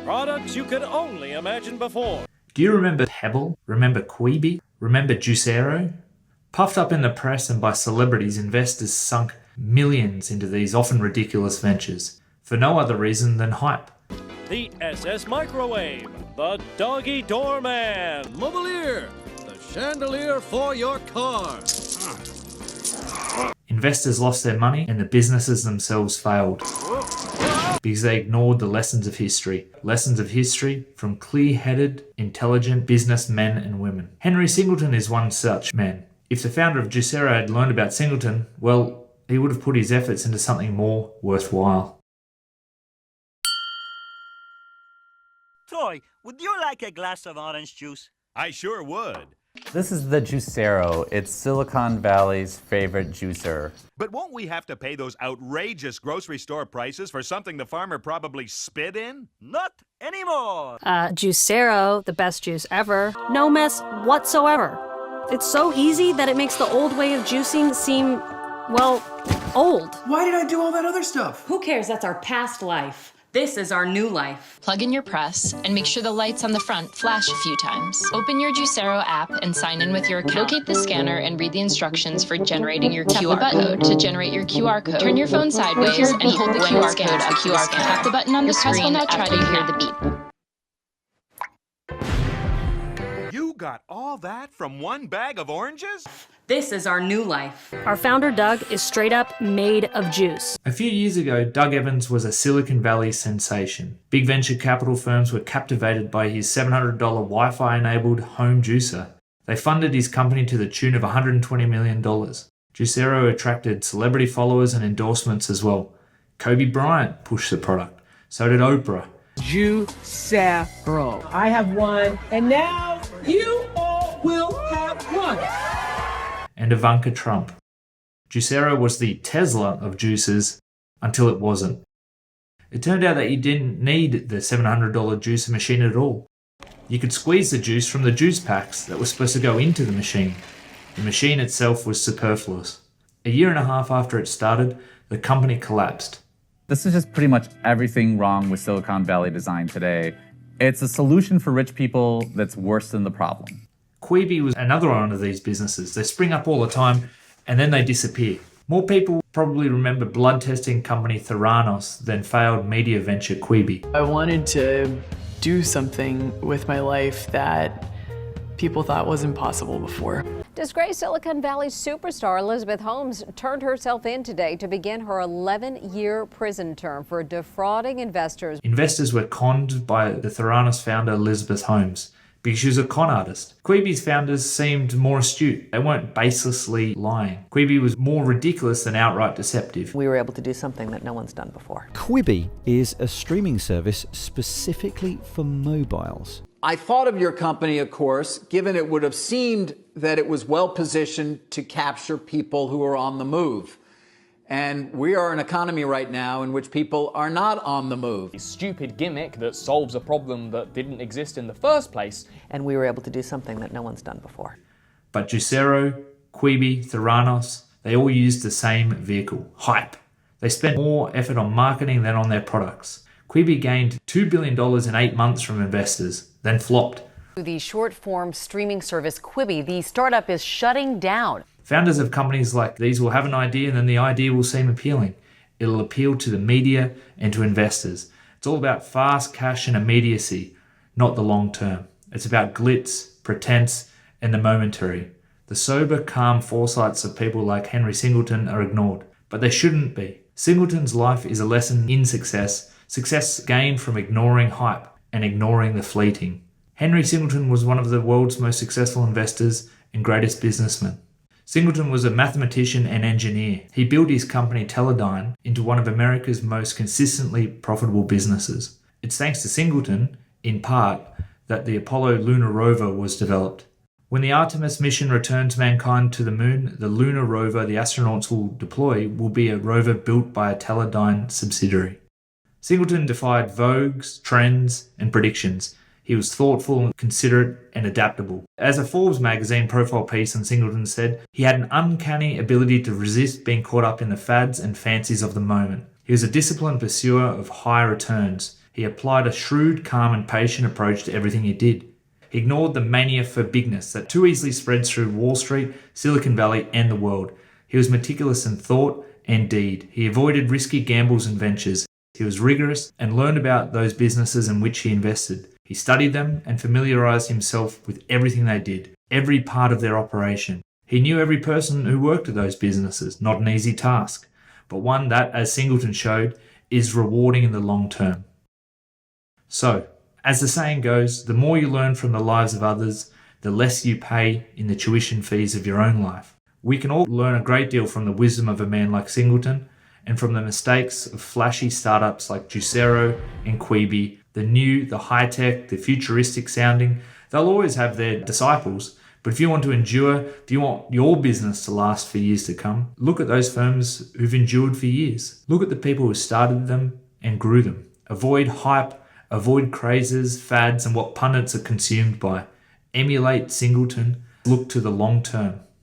Products you could only imagine before. Do you remember Pebble? Remember Quibi? Remember Juicero? Puffed up in the press and by celebrities, investors sunk millions into these often ridiculous ventures, for no other reason than hype. The SS Microwave, the Doggy Doorman, Movalier, the chandelier for your car. Investors lost their money and the businesses themselves failed because they ignored the lessons of history. Lessons of history from clear-headed, intelligent businessmen and women. Henry Singleton is one such man. If the founder of Juicero had learned about Singleton, well, he would have put his efforts into something more worthwhile. Troy, would you like a glass of orange juice? I sure would. This is the Juicero. It's Silicon Valley's favorite juicer. But won't we have to pay those outrageous grocery store prices for something the farmer probably spit in? Not anymore! Juicero, the best juice ever. No mess whatsoever. It's so easy that it makes the old way of juicing seem, well, old. Why did I do all that other stuff? Who cares? That's our past life. This is our new life. Plug in your press and make sure the lights on the front flash a few times. Open your Juicero app and sign in with your account. Locate the scanner and read the instructions for generating your QR code. To generate your QR code, turn your phone sideways and hold the QR code up to the scanner. Tap the button on the screen will now try to hear the beep. You got all that from one bag of oranges? This is our new life. Our founder, Doug, is straight up made of juice. A few years ago, Doug Evans was a Silicon Valley sensation. Big venture capital firms were captivated by his $700 Wi-Fi-enabled home juicer. They funded his company to the tune of $120 million. Juicero attracted celebrity followers and endorsements as well. Kobe Bryant pushed the product. So did Oprah. Juicero. I have one, and now you all will have one. And Ivanka Trump. Juicero was the Tesla of juicers until it wasn't. It turned out that you didn't need the $700 juicer machine at all. You could squeeze the juice from the juice packs that were supposed to go into the machine. The machine itself was superfluous. A year and a half after it started, the company collapsed. This is just pretty much everything wrong with Silicon Valley design today. It's a solution for rich people that's worse than the problem. Quibi was another one of these businesses. They spring up all the time and then they disappear. More people probably remember blood testing company Theranos than failed media venture Quibi. I wanted to do something with my life that people thought was impossible before. Disgraced Silicon Valley superstar Elizabeth Holmes turned herself in today to begin her 11-year prison term for defrauding investors. Investors were conned by the Theranos founder Elizabeth Holmes because she was a con artist. Quibi's founders seemed more astute. They weren't baselessly lying. Quibi was more ridiculous than outright deceptive. We were able to do something that no one's done before. Quibi is a streaming service specifically for mobiles. I thought of your company, of course, given it would have seemed that it was well positioned to capture people who are on the move. And we are an economy right now in which people are not on the move. A stupid gimmick that solves a problem that didn't exist in the first place. And we were able to do something that no one's done before. But Juicero, Quibi, Theranos, they all used the same vehicle, hype. They spent more effort on marketing than on their products. Quibi gained $2 billion in 8 months from investors, then flopped. The short-form streaming service Quibi, the startup is shutting down. Founders of companies like these will have an idea and then the idea will seem appealing. It'll appeal to the media and to investors. It's all about fast cash and immediacy, not the long term. It's about glitz, pretense, and the momentary. The sober, calm foresights of people like Henry Singleton are ignored, but they shouldn't be. Singleton's life is a lesson in success gained from ignoring hype and ignoring the fleeting. Henry Singleton was one of the world's most successful investors and greatest businessmen. Singleton was a mathematician and engineer. He built his company Teledyne into one of America's most consistently profitable businesses. It's thanks to Singleton, in part, that the Apollo lunar rover was developed. When the Artemis mission returns mankind to the moon, the lunar rover the astronauts will deploy will be a rover built by a Teledyne subsidiary. Singleton defied vogues, trends, and predictions. He was thoughtful, considerate, and adaptable. As a Forbes magazine profile piece on Singleton said, he had an uncanny ability to resist being caught up in the fads and fancies of the moment. He was a disciplined pursuer of high returns, He applied a shrewd, calm and patient approach to everything he did. He ignored the mania for bigness that too easily spreads through Wall Street, Silicon Valley and the world. He was meticulous in thought and deed. He avoided risky gambles and ventures. He was rigorous and learned about those businesses in which he invested. He studied them and familiarized himself with everything they did, every part of their operation. He knew every person who worked at those businesses, not an easy task, but one that, as Singleton showed, is rewarding in the long term. So, as the saying goes, the more you learn from the lives of others, the less you pay in the tuition fees of your own life. We can all learn a great deal from the wisdom of a man like Singleton and from the mistakes of flashy startups like Juicero and Quibi, the new, the high-tech, the futuristic sounding. They'll always have their disciples, but if you want to endure, if you want your business to last for years to come, look at those firms who've endured for years. Look at the people who started them and grew them. Avoid hype, avoid crazes, fads, and what pundits are consumed by. Emulate Singleton. Look to the long term.